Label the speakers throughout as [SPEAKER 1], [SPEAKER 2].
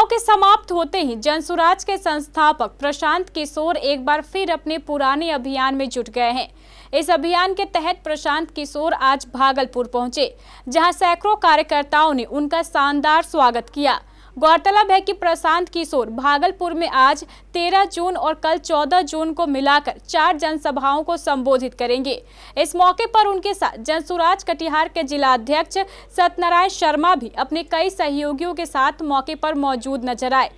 [SPEAKER 1] के समाप्त होते ही जनसुराज के संस्थापक प्रशांत किशोर एक बार फिर अपने पुराने अभियान में जुट गए हैं। इस अभियान के तहत प्रशांत किशोर आज भागलपुर पहुंचे, जहां सैकड़ों कार्यकर्ताओं ने उनका शानदार स्वागत किया। गौरतलब है कि प्रशांत किशोर भागलपुर में आज 13 जून और कल 14 जून को मिलाकर 4 जनसभाओं को संबोधित करेंगे। इस मौके पर उनके साथ जनसुराज कटिहार के जिला अध्यक्ष सत्यनारायण शर्मा भी अपने कई सहयोगियों के साथ मौके पर मौजूद नजर आए।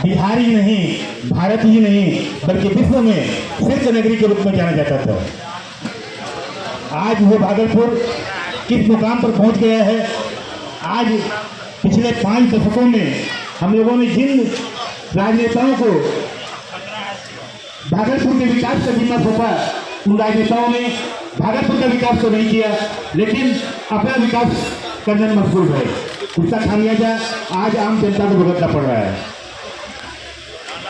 [SPEAKER 2] बिहार ही नहीं, भारत ही नहीं, बल्कि विश्व में सिल्क नगरी के रूप में जाना जाता था। आज वो भागलपुर किस मुकाम पर पहुंच गया है। आज पिछले 5 दशकों में हम लोगों ने जिन राजनेताओं को भागलपुर के विकास का जिम्मा सौंपा, उन राजनेताओं ने भागलपुर का विकास तो नहीं किया, लेकिन अपना विकास करने में मशगूल है। उसका खामियाजा आज आम जनता को भुगतना पड़ रहा है।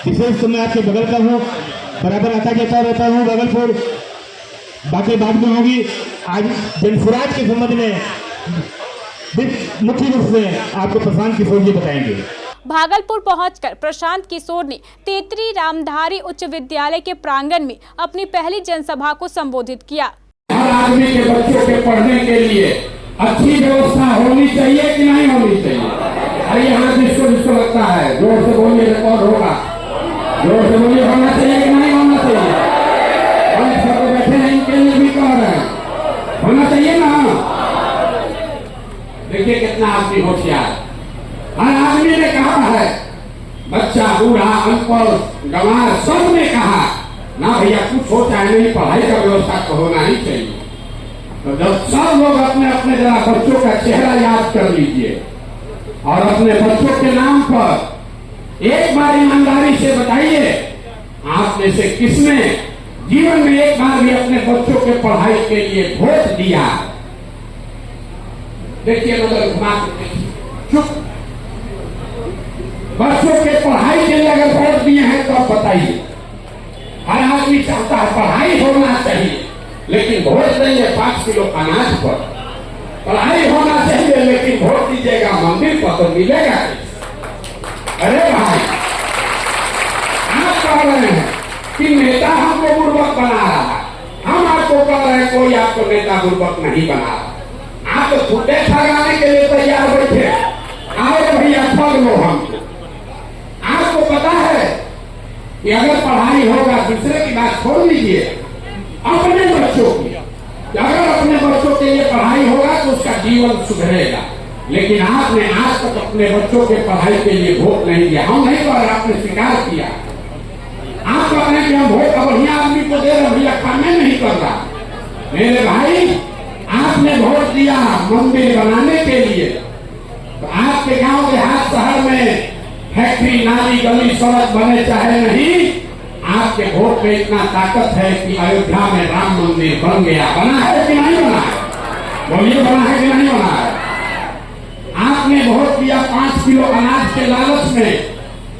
[SPEAKER 2] विशेष तो मैं आपके बगल का हूँ, बराबर आता जाता रहता हूँ भागलपुर, बाकी बात में होगी। आज जनसुराज के संबंध में मुख्य रूप से आपको प्रशांत किशोर जी बताएंगे।
[SPEAKER 1] भागलपुर पहुंचकर प्रशांत किशोर ने तेतरी रामधारी उच्च विद्यालय के प्रांगण में अपनी पहली जनसभा को संबोधित किया।
[SPEAKER 3] हर आदमी के बच्चों के पढ़ने के लिए अच्छी व्यवस्था होनी चाहिए कि नहीं होनी चाहिए। अरे यहाँ जिसको लगता है जोर से बोलिए, रिकॉर्ड होगा। जोर से बोलिए, होना चाहिए कि नहीं होना चाहिए। हम सब बैठे हैं, इनके लिए भी कह रहे हैं, होना चाहिए ना। देखिए कितना आदमी होशियार, हर आदमी ने कहा है, बच्चा बूढ़ा अनपढ़ गंवार सब ने कहा ना भैया कुछ हो चाहे नहीं, पढ़ाई का व्यवस्था तो होना ही चाहिए। तो जब सब लोग अपने अपने जरा बच्चों का चेहरा याद कर लीजिए और अपने बच्चों के नाम पर एक बार ईमानदारी से बताइए, आप में से किसने जीवन में एक बार भी अपने बच्चों के पढ़ाई के लिए वोट दिया। देखिए नजर घुमा के चुप, बच्चों के पढ़ाई के लिए अगर वोट दिए हैं तो आप बताइए। हर आदमी चाहता है पढ़ाई होना चाहिए, लेकिन वोट देंगे 5 किलो अनाज पर। पढ़ाई होना चाहिए लेकिन वोट दीजिएगा मंदिर पर तो मिलेगा। अरे भाई, आप कह रहे हैं कि नेता हमको बुर्बक बना रहा है, हम आपको कह रहे हैं कोई आपको नेता बुर्बक नहीं बना रहा। आप तो फुटे ठगाने के लिए तैयार बैठे, आओ भैया ठग लो हमको। आपको पता है कि अगर पढ़ाई होगा, दूसरे की बात छोड़ लीजिए, अपने बच्चों की, अगर अपने बच्चों के लिए पढ़ाई होगा तो उसका जीवन सुधरेगा। लेकिन आपने आज तक अपने बच्चों के पढ़ाई के लिए वोट नहीं दिया। हम नहीं कर, आपने स्वीकार किया। आप कह रहे हैं कि हम वोट बढ़िया आदमी को दे रहे, भैया खाने नहीं कर रहा। मेरे भाई, आपने वोट दिया मंदिर बनाने के लिए, तो आपके गांव देहात शहर में फैक्ट्री नाली गली सड़क बने चाहे नहीं, आपके वोट में इतना ताकत है कि अयोध्या में राम मंदिर बन गया। बना है कि नहीं बना है? बोलिए, बना है कि नहीं बना है? आपने वोट दिया 5 किलो अनाज के लालच में,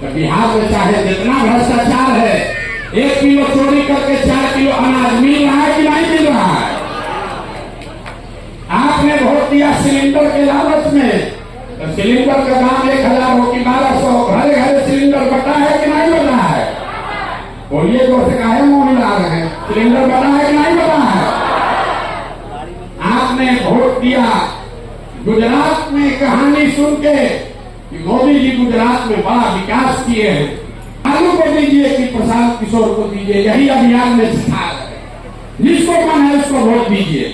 [SPEAKER 3] तो बिहार में चाहे जितना भ्रष्टाचार है, 1 किलो चोरी करके 4 किलो अनाज मिल रहा है कि नहीं मिल रहा है? आपने वोट दिया सिलेंडर के लालच में, तो सिलेंडर का दाम 1000 हो कि 1200, घरे घरे सिलेंडर बटा है कि नहीं बटा है? बोलिए, जोर से काहे मुंह हिला रहे हैं? सिलेंडर बटा है कि नहीं बटा है? आपने वोट दिया गुजरात में कहानी सुन के कि मोदी जी गुजरात में बड़ा विकास किए हैं। आलू को दीजिए कि प्रशांत किशोर को दीजिए, यही अभियान में सिखा रहे हैं। जिसको मन है उसको वोट दीजिए,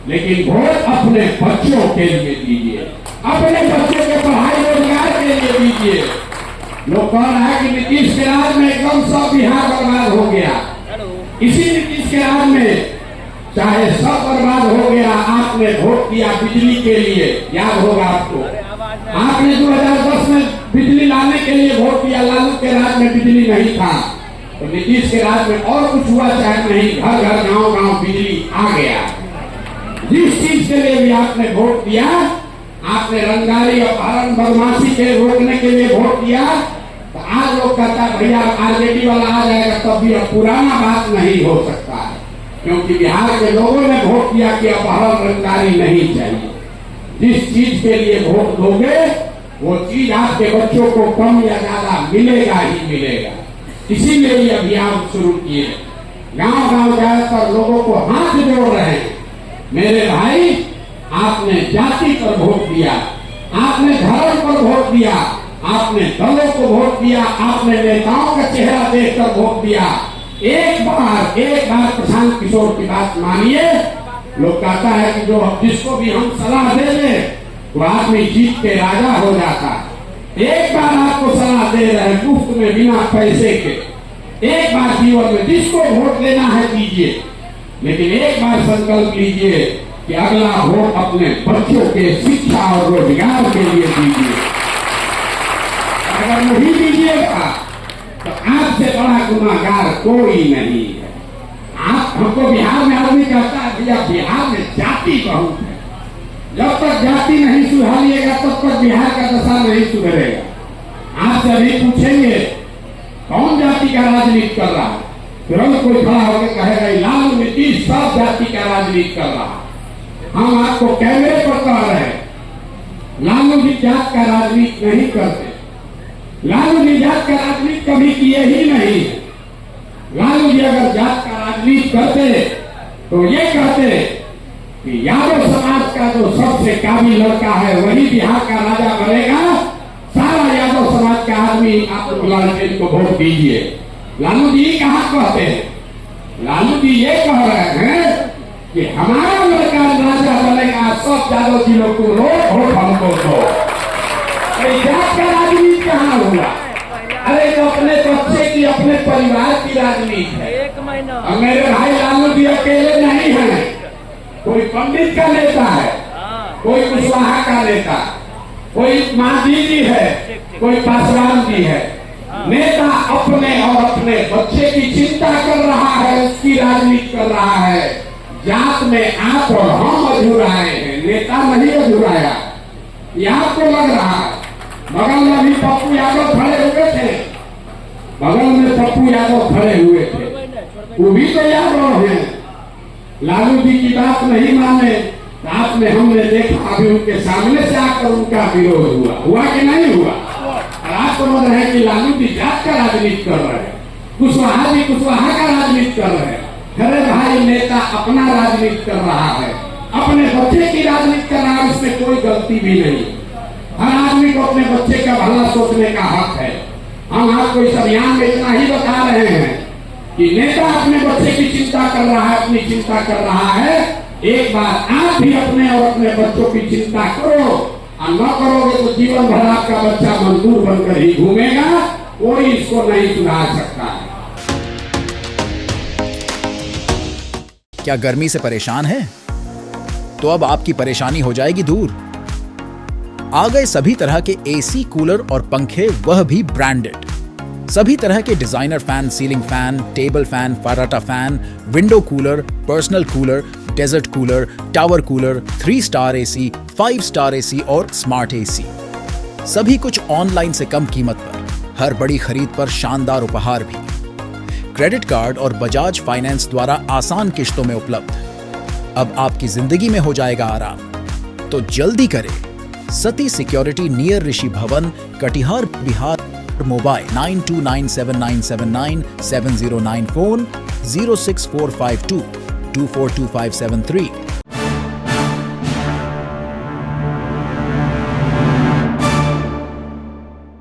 [SPEAKER 3] लेकिन वोट अपने बच्चों के लिए दीजिए, अपने बच्चों के पढ़ाई रोजगार के लिए दीजिए। लोग कह रहा है कि नीतीश के राज में एकदम सब बिहार बर्बाद हो गया। इसी नीतीश के राज में चाहे सब बर्बाद हो गया, आपने वोट दिया बिजली के लिए, याद होगा आपको। आपने 2010 में बिजली लाने के लिए वोट दिया, लालू के राज में बिजली नहीं था, तो नीतीश के राज में और कुछ हुआ चाहे नहीं, घर घर गांव गांव बिजली आ गया। जिस चीज के लिए भी आपने वोट दिया, आपने रंगारी अपहरण बदमाशी के रोकने के लिए वोट दिया, तो आज लोग कहता है भैया आरजेडी वाला आ जाएगा तब भी, अब पुराना बात नहीं हो सकता है, क्योंकि बिहार के लोगों ने वोट दिया कि अपहरण रंगारी नहीं चाहिए। जिस चीज के लिए वोट दोगे वो चीज आपके बच्चों को कम या ज्यादा मिलेगा ही मिलेगा। इसीलिए ये अभियान शुरू किए, गांव गांव जाकर लोगों को हाथ जोड़ रहे हैं। मेरे भाई, आपने जाति पर वोट दिया, आपने धर्म पर वोट दिया, आपने दलों को वोट दिया, आपने नेताओं का चेहरा देखकर वोट दिया। एक बार प्रशांत किशोर की बात मानिए। लोग कहता है कि जो जिसको भी हम सलाह दे दें वो आदमी जीत के राजा हो जाता है। एक बार आपको सलाह दे रहे हैं मुफ्त में, बिना पैसे के। एक बार जीवन में जिसको वोट देना है दीजिए, लेकिन एक बार संकल्प लीजिए कि अगला वोट अपने बच्चों के शिक्षा और रोजगार के लिए दीजिए। अगर नहीं दीजिएगा तो आपसे बड़ा गुनाहगार कोई नहीं है। आप हमको बिहार में आदमी कहता है भैया बिहार में जाति बहुत है। जब तक जाति नहीं सुधारिएगा तब तक बिहार का दशा नहीं सुधरेगा। आपसे अभी पूछेंगे कौन जाति का राजनीति कर रहा है, तुरंत कोई खड़ा होकर कहेगा लालू नीतीश सब जाति का राजनीति कर रहा है। हम आपको कैमरे पर कह रहे हैं लालू जी जात का राजनीति नहीं करते। लालू जी जात का राजनीति कभी किए ही नहीं है। लालू जी अगर जात का राजनीति करते तो ये कहते कि यादव समाज का जो सबसे काबिल लड़का है वही बिहार का राजा बनेगा। सारा यादव समाज का आदमी आप लालू को वोट दीजिए। लालू जी कहाँ कहते हैं? लालू जी ये कह रहे हैं कि हमारा लड़का राजा बनेगा, सब यादव जी लोग को वोट हमको दो। जात का राजनीति कहाँ हुआ? अरे तो अपने बच्चे की, अपने परिवार की राजनीति है। और मेरे भाई लालू जी अकेले नहीं है, कोई पंडित का नेता है, कोई कुशवाहा का नेता, कोई मांझी जी है, कोई पासवान जी है। नेता अपने और अपने बच्चे की चिंता कर रहा है, उसकी राजनीति कर रहा है। जात में आप और हम अधूराए हैं, नेता नहीं अधूराया। ये आपको लग रहा है। बगल में भी पप्पू यादव खड़े हुए थे, बगल में पप्पू यादव खड़े हुए थे, वो भी तो यादव हैं। लालू जी की बात नहीं माने, आपने हमने देखा अभी उनके सामने से आकर उनका विरोध हुआ कि नहीं हुआ? और आप समझ रहे हैं कि लालू जी जात का राजनीति कर रहे हैं, कुशवाहा जी कुशवाहा का राजनीति कर रहे हैं। अरे भाई, नेता अपना राजनीति कर रहा है, अपने बच्चे की राजनीति कर रहा है, उसमें कोई गलती भी नहीं। हर आदमी को अपने बच्चे का भला सोचने का हक है। हम आपको इस अभियान में इतना ही बता रहे हैं कि नेता अपने बच्चे की चिंता कर रहा है, अपनी चिंता कर रहा है। एक बार आप भी अपने और अपने बच्चों की चिंता करो, और न करोगे तो जीवन भर आपका बच्चा मजदूर बनकर ही घूमेगा, कोई इसको नहीं सुधार सकता है।
[SPEAKER 4] क्या गर्मी से परेशान है? तो अब आपकी परेशानी हो जाएगी दूर। आ गए सभी तरह के एसी, कूलर और पंखे, वह भी ब्रांडेड। सभी तरह के designer fan, ceiling fan, table fan, फराटा fan, window cooler, personal cooler, desert cooler, tower cooler, 3 star AC, 5 star AC और स्मार्ट एसी। सभी कुछ ऑनलाइन से कम कीमत पर, हर बड़ी खरीद पर शानदार उपहार भी। क्रेडिट कार्ड और बजाज फाइनेंस द्वारा आसान किश्तों में उपलब्ध। अब आपकी जिंदगी में हो जाएगा आराम। तो जल्दी करें। सती सिक्योरिटी, नियर ऋषि भवन, कटिहार, बिहार। Mobile 9297979709, phone 06452242573।